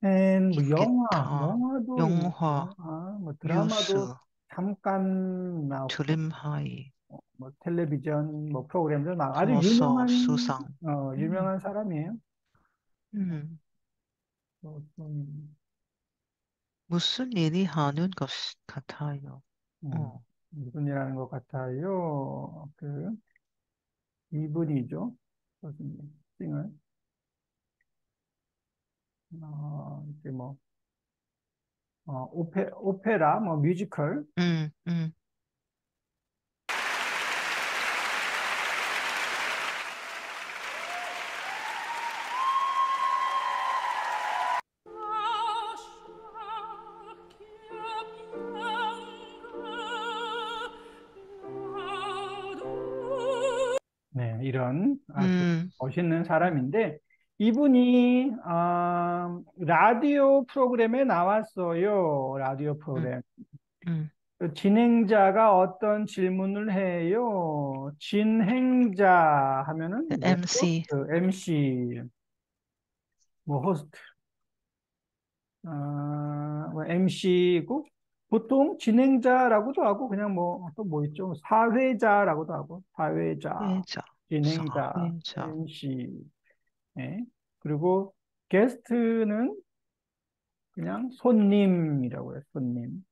뭐 기타, 영화도 영화, 있고, 뭐 뉴스, 드라마도 잠깐 나왔고, 드림하이, 뭐 텔레비전, 뭐 프로그램들 아주 도서, 수상. 유명한 사람이에요. 음, 좀, 무슨 일이 하는 것 같아요. 음, 어, 무슨 일 하는 것 같아요. 이분이죠. 교수님, 싱을. 이제 뭐, 오페라, 뭐 뮤지컬. 음, 음, 네, 이런 아주 음, 멋있는 사람인데, 이분이, 라디오 프로그램에 나왔어요. 라디오 음, 프로그램. 음. 그 진행자가 어떤 질문을 해요. 진행자 하면은 이제 MC. 호스트, MC, 뭐 호스트, 뭐 MC고, 보통 진행자라고도 하고, 그냥 뭐, 또 뭐 있죠. 사회자라고도 하고, 사회자, 회자, 진행자, 사회자. MC. 예. 그리고 게스트는 그냥 손님이라고 해요. 손님.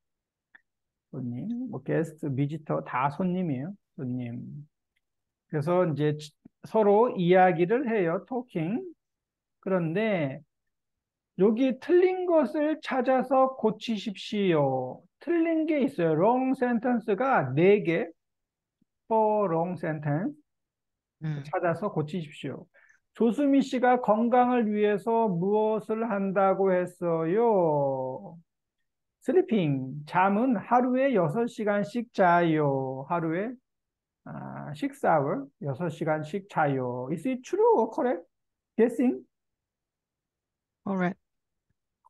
손님. 뭐 게스트, 비지터 다 손님이에요. 손님. 그래서 이제 서로 이야기를 해요. 토킹. 그런데 여기 틀린 것을 찾아서 고치십시오. 틀린 게 있어요. wrong sentence가 4개. for wrong sentence. 음, 찾아서 고치십시오. 조수미 씨가 건강을 위해서 무엇을 한다고 했어요? 슬리핑, 잠은 하루에 6시간씩 자요. 하루에 6hour, 6시간씩 자요. Is it true or correct? Guessing? alright.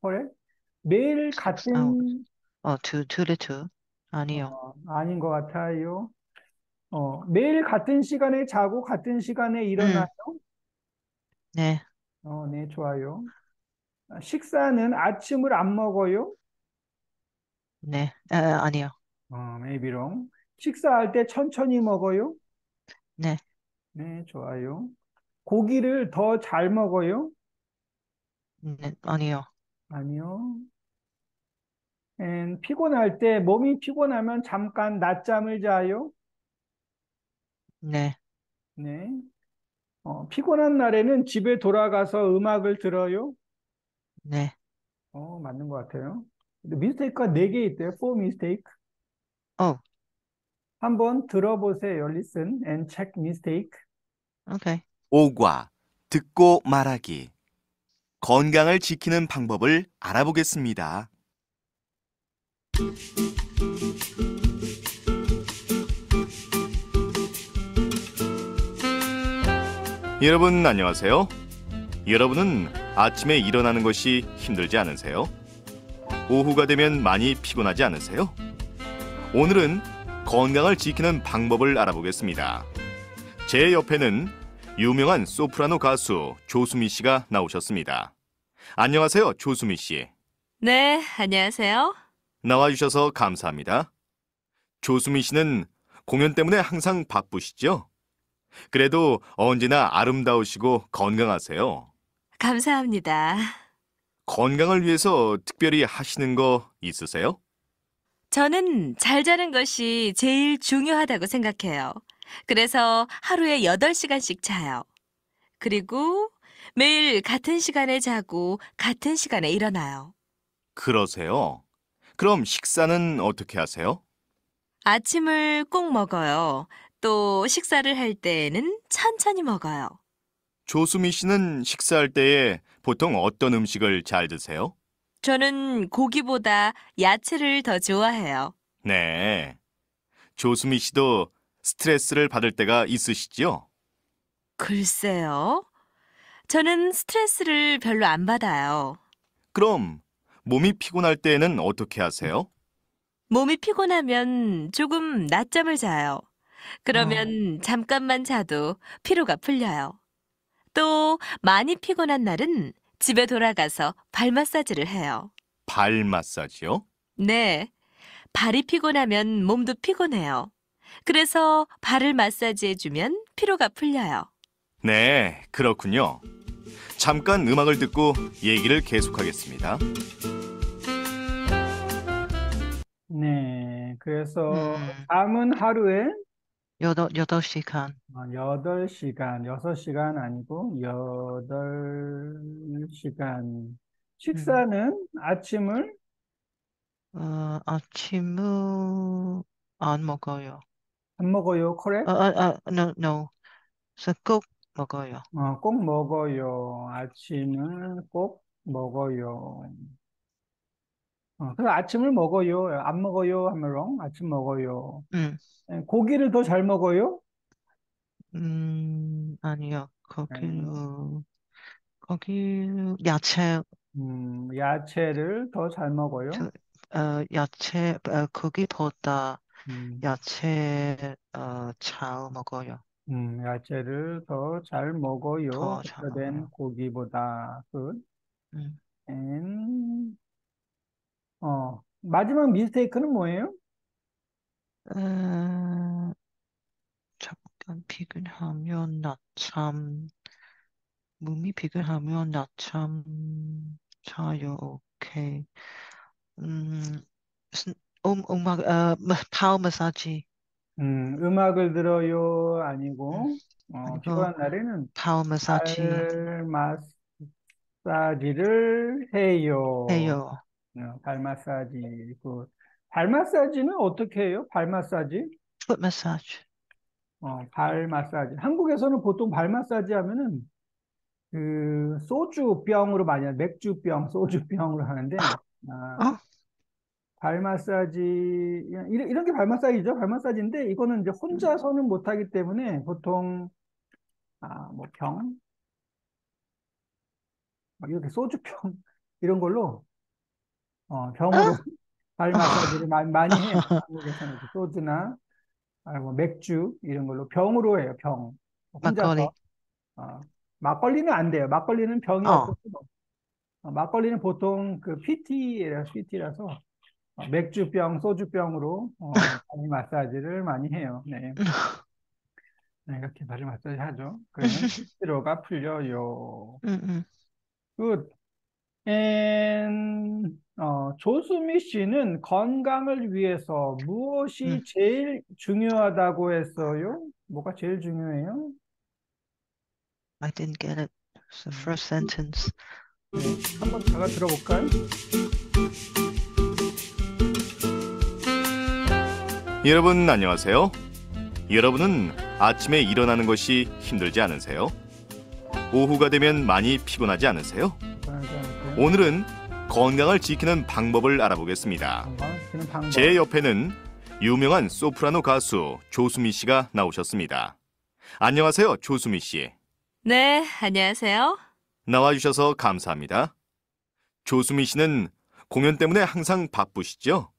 correct? 매일 6 hours. 같은, two to two. 아니요. 아닌 것 같아요. 매일 같은 시간에 자고 같은 시간에 일어나요? 네, 네, 좋아요. 식사는 아침을 안 먹어요? 네, 아니요. maybe wrong. 식사할 때 천천히 먹어요? 네, 네, 좋아요. 고기를 더 잘 먹어요? 네, 아니요. 아니요. 피곤할 때, 몸이 피곤하면 잠깐 낮잠을 자요? 네, 네. 피곤한 날에는 집에 돌아가서 음악을 들어요? 네. 맞는 것 같아요. 근데 미스테이크가 4개 있대요. 4 mistake. Oh, 한번 들어보세요. Listen and check mistake. okay. 5과 듣고 말하기. 건강을 지키는 방법을 알아보겠습니다. 여러분 안녕하세요. 여러분은 아침에 일어나는 것이 힘들지 않으세요? 오후가 되면 많이 피곤하지 않으세요? 오늘은 건강을 지키는 방법을 알아보겠습니다. 제 옆에는 유명한 소프라노 가수 조수미 씨가 나오셨습니다. 안녕하세요, 조수미 씨. 네, 안녕하세요. 나와주셔서 감사합니다. 조수미 씨는 공연 때문에 항상 바쁘시죠? 그래도 언제나 아름다우시고 건강하세요. 감사합니다. 건강을 위해서 특별히 하시는 거 있으세요? 저는 잘 자는 것이 제일 중요하다고 생각해요. 그래서 하루에 8시간씩 자요. 그리고 매일 같은 시간에 자고 같은 시간에 일어나요. 그러세요? 그럼 식사는 어떻게 하세요? 아침을 꼭 먹어요. 또 식사를 할 때에는 천천히 먹어요. 조수미 씨는 식사할 때에 보통 어떤 음식을 잘 드세요? 저는 고기보다 야채를 더 좋아해요. 네. 조수미 씨도 스트레스를 받을 때가 있으시죠? 글쎄요. 저는 스트레스를 별로 안 받아요. 그럼 몸이 피곤할 때에는 어떻게 하세요? 몸이 피곤하면 조금 낮잠을 자요. 그러면 잠깐만 자도 피로가 풀려요. 또 많이 피곤한 날은 집에 돌아가서 발 마사지를 해요. 발 마사지요? 네, 발이 피곤하면 몸도 피곤해요. 그래서 발을 마사지해주면 피로가 풀려요. 네, 그렇군요. 잠깐 음악을 듣고 얘기를 계속하겠습니다. 네, 그래서 음. 잠은 하루에 8시간. 8시간, 6시간 아니고 8시간. 식사는 아침을 아침을 안 먹어요. 안 먹어요, correct? No. 꼭 먹어요. 꼭 먹어요. 아침을 꼭 먹어요. 그래서 아침을 먹어요. 안 먹어요 하면 wrong. 아침 먹어요. 음, 고기를 더 잘 먹어요? 아니요. 네. 거기 야채, 야채를 더 잘 먹어요. 야채, 거기보다 음, 야채, 잘 먹어요. 야채를 더 잘 먹어요. 더 잘 된 먹어요. 고기보다. Good. 음, And, 마지막 미스테이크는 뭐예요? 어, 잠깐 피곤하면 낮잠, 몸이 피곤하면 낮잠 자요. 오케이. 음, 스- 파워 마사지. 음악을 들어요? 음, 아니고, 아니고 피곤한 날에는 파워 마사지 발 마사지를 해요. 해요. 발 마사지. 발 마사지는 어떻게 해요? 발 마사지? 풋 마사지. 발 마사지. 한국에서는 보통 발 마사지 하면은 그 소주병으로 많이 맥주병, 소주병으로 하는데 어? 발 마사지 이런 게 발 마사지죠. 발 마사지인데 이거는 이제 혼자서는 못 하기 때문에 보통 뭐 병, 막 이렇게 소주병 이런 걸로 병으로 아, 발 마사지를 많이 해요. 한국에서는 이렇게 소주나 뭐 맥주 이런 걸로 병으로 해요. 병. 혼자서. 막걸리. 어, 막걸리는 안 돼요. 막걸리는 병이 어, 없어서 막걸리는 보통 그 PT라서 맥주병, 소주병으로 발 마사지를 많이 해요. 네. 네, 이렇게 발 마사지 하죠. 그러면 피로가 풀려요. 음. 굿. 조수미 씨는 건강을 위해서 무엇이 음. 제일 중요하다고 했어요? 뭐가 제일 중요해요? I didn't get it. It's the 음, first sentence. 한번 제가 들어볼까요? 여러분 안녕하세요. 여러분은 아침에 일어나는 것이 힘들지 않으세요? 오후가 되면 많이 피곤하지 않으세요? 오늘은 건강을 지키는 방법을 알아보겠습니다. 건강을 지키는 방법. 제 옆에는 유명한 소프라노 가수 조수미 씨가 나오셨습니다. 안녕하세요, 조수미 씨. 네, 안녕하세요. 나와주셔서 감사합니다. 조수미 씨는 공연 때문에 항상 바쁘시죠?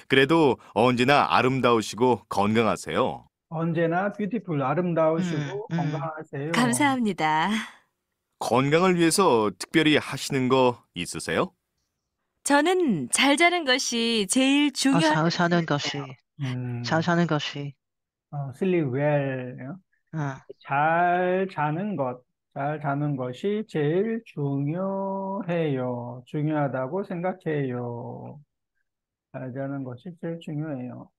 그래도 언제나 아름다우시고 건강하세요. 언제나 뷰티풀, 아름다우시고 음. 건강하세요. 감사합니다. 건강을 위해서 특별히 하시는 거 있으세요? 저는 잘 자는 것이 제일 중요하다고 잘 사는 생각해요. 것이, 음, 잘 사는 것이, sleep well. 아, 잘 자는 것, 잘 자는 것이 제일 중요해요. 중요하다고 생각해요. 잘 자는 것이 제일 중요해요.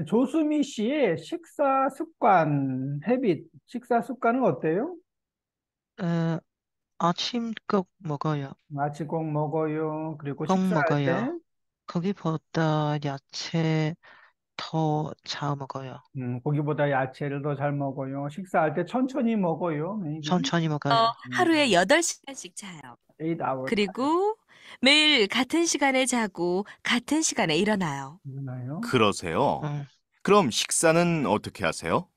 조수미 씨의 식사 습관, 식사 습관은 어때요? 에, 아침 꼭 먹어요. 아침 꼭 먹어요. 그리고 꼭 식사할 때, 먹어요. 거기보다 야채 더 잘 먹어요. 고기보다 야채를 더 잘 먹어요. 식사할 때 천천히 먹어요. maybe. 천천히 먹어요. 하루에 8시간씩 자요. 8 hours 그리고 매일 같은 시간에 자고 같은 시간에 일어나요. 되나요? 그러세요. 음, 그럼 식사는 어떻게 하세요?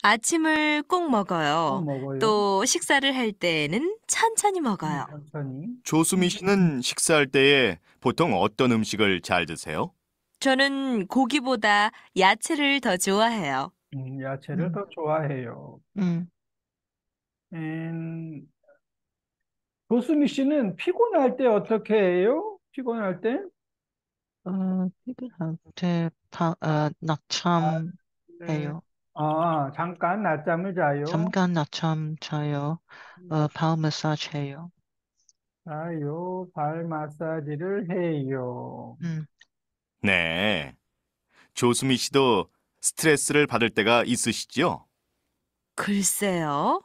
아침을 꼭 꼭 먹어요. 먹어요. 또 식사를 할 때는 천천히 먹어요. 천천히. 조수미 씨는 식사할 때에 보통 어떤 음식을 잘 드세요? 저는 고기보다 야채를 더 좋아해요. 야채를 음. 더 좋아해요. 음, 음, 조수미 씨는 피곤할 때 어떻게 해요? 피곤할 때? 피곤할 때 낮잠 네. 해요. 잠깐 낮잠을 자요. 잠깐 낮잠 자요. 발 마사지 해요. 자요. 발 마사지를 해요. 음, 네. 조수미 씨도 스트레스를 받을 때가 있으시지요? 글쎄요.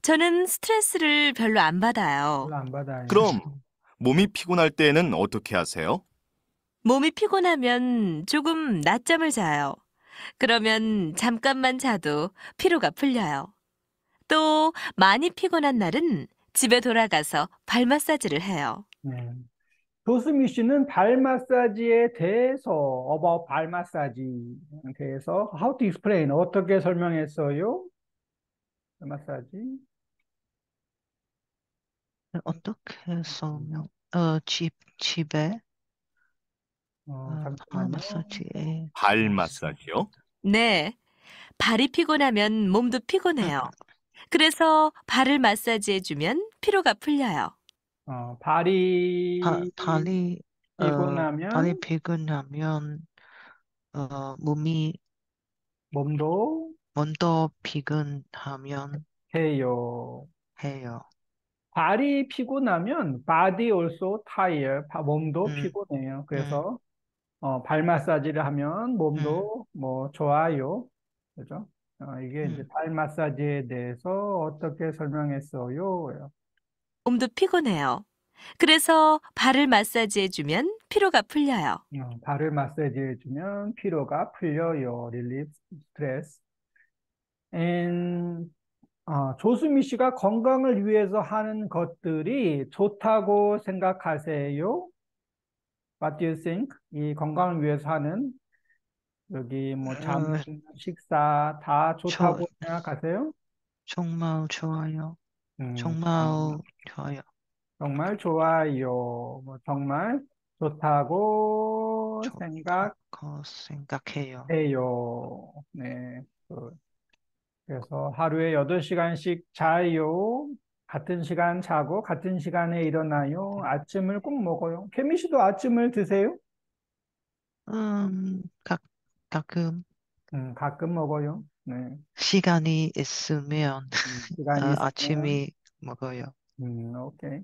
저는 스트레스를 별로 안 받아요. 별로 안 받아요. 그럼 몸이 피곤할 때에는 어떻게 하세요? 몸이 피곤하면 조금 낮잠을 자요. 그러면 잠깐만 자도 피로가 풀려요. 또 많이 피곤한 날은 집에 돌아가서 발 마사지를 해요. 네. 조수미 씨는 발 마사지에 대해서, about 발 마사지에 대해서, how to explain, 어떻게 설명했어요? 발 마사지? 어떻게 설명? 집에 발 잠깐만요. 마사지에 발 마사지요? 네, 발이 피곤하면 몸도 피곤해요. 그래서 발을 마사지해주면 피로가 풀려요. 발이 발이 발이 피곤하면 피곤하면 몸이 몸도 먼저 피곤하면 해요. 해요. 발이 피곤하면 body also tired, 몸도 음, 피곤해요. 음, 그래서 발 마사지를 하면 음. 몸도 뭐 좋아요. 그죠? 이게 이제 발 마사지에 대해서 어떻게 설명했어요? 몸도 피곤해요. 그래서 발을 마사지해주면 피로가 풀려요. 발을 마사지 해주면 피로가 풀려요. relieve stress. And 조수미 씨가 건강을 위해서 하는 것들이 좋다고 생각하세요? What do you think? 이 건강을 위해서 하는 여기 뭐 잠, 어, 식사 다 저, 좋다고 생각하세요? 정말 좋아요. 음, 정말 좋아요. 정말 좋아요. 뭐 정말 좋다고 좋다고 생각해요. 생각해요. 네. 그래서 하루에 8시간씩 자요. 같은 시간 자고 같은 시간에 일어나요. 아침을 꼭 먹어요. 케미 씨도 아침을 드세요? 음, 가, 가끔 가끔 먹어요. 네. 시간이 있으면 시간이 있으면. 아침에 먹어요. 오케이.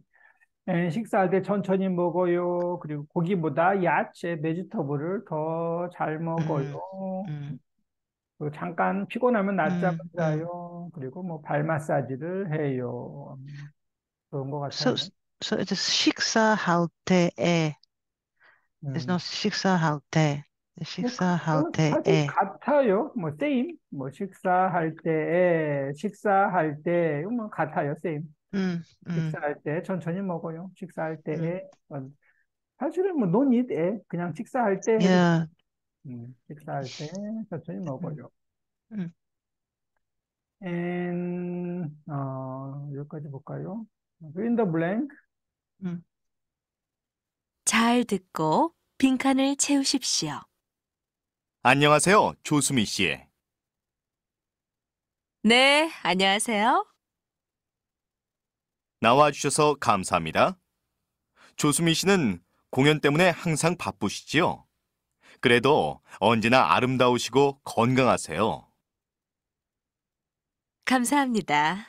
식사할 때 천천히 먹어요. 그리고 고기보다 야채, 베지터블을 더 잘 음, 먹어요. 음, 그리고 잠깐 피곤하면 낮잠을 음, 음. 자요. 그리고 뭐 발 마사지를 해요. 그런 것 So, 같아요. so it is 식사할 때에, it's 음. not 식사할 때, 식사할 사실 때에, 같아요. 뭐 same. 뭐 식사할 때, 뭐 같아요. same. 음, 음, 식사할 때 천천히 먹어요. 식사할 음. 때에 사실은 뭐 no need 에 그냥 식사할 때 해도 Yeah, 식사할 때 천천히 음, 먹어요. 음, 여기까지 볼까요? Fill in the blank. 음. 잘 듣고 빈칸을 채우십시오. 안녕하세요, 조수미 씨. 네, 안녕하세요. 나와주셔서 감사합니다. 조수미 씨는 공연 때문에 항상 바쁘시지요? 그래도 언제나 아름다우시고 건강하세요. 감사합니다.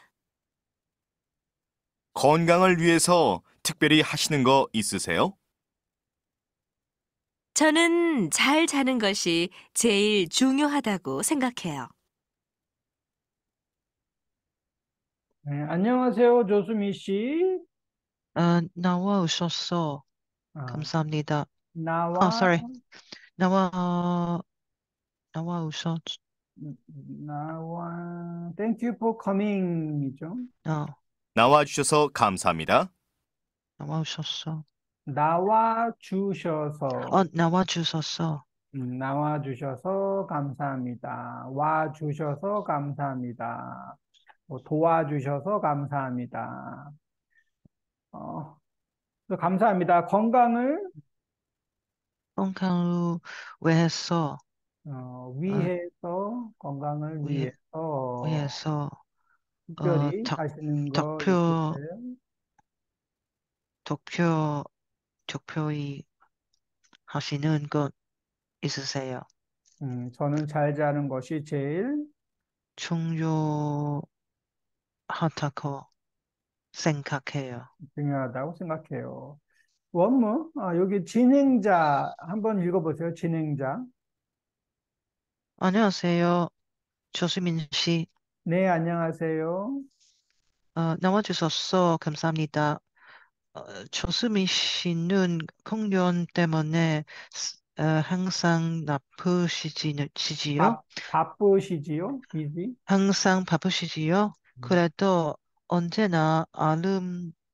건강을 위해서 특별히 하시는 거 있으세요? 저는 잘 자는 것이 제일 중요하다고 생각해요. 네, 안녕하세요, 조수미 씨. 나와주셔서 아, 감사합니다. 나와, sorry. 나와주셔서, 나와, thank you for coming이죠. 나와주셔서 감사합니다. 나와주셔서, 나와주셔서, 나와주셔서, 나와주셔서 감사합니다. 와주셔서 감사합니다. 뭐 도와주셔서 감사합니다. 감사합니다. 건강을 건강을 위해서, 위해서, 건강을 위, 위해서 위해서, 특별히 하시는 거 덕표, 있으세요? 덕표히 하시는 것 있으세요? 저는 잘 자는 것이 제일 중요하다고 생각해요. 중요하다고 생각해요. 원무, 여기 진행자 한번 읽어보세요. 진행자. 안녕하세요. 조수민 씨. 네, 안녕하세요. 나와주셔서 감사합니다. 조수민 씨는 공연 때문에 항상 바쁘시지요? 바쁘시지요? 비지? 항상 바쁘시지요? 그래도 언제나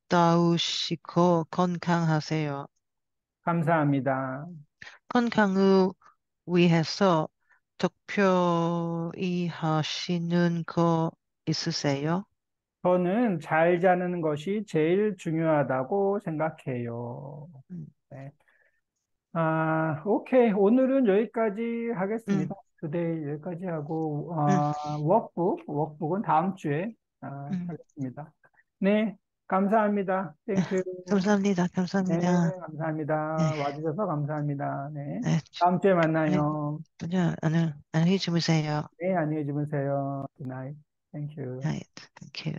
아름다우시고 건강하세요. 감사합니다. 건강을 위해서 특별히 하시는 거 있으세요? 저는 잘 자는 것이 제일 중요하다고 생각해요. 음, 네. 오케이. 오늘은 여기까지 음, 하겠습니다. today 여기까지 하고, 음, 워크북은 다음 주에 음. 하겠습니다. 네, 감사합니다. 땡큐. 감사합니다. 네, 감사합니다. 감사합니다. 네, 와주셔서 감사합니다. 네. 네, 다음 주에 안녕, 만나요. 안녕히 주무세요. 네, 안녕히 주무세요. Good night. Thank you. Right, thank you.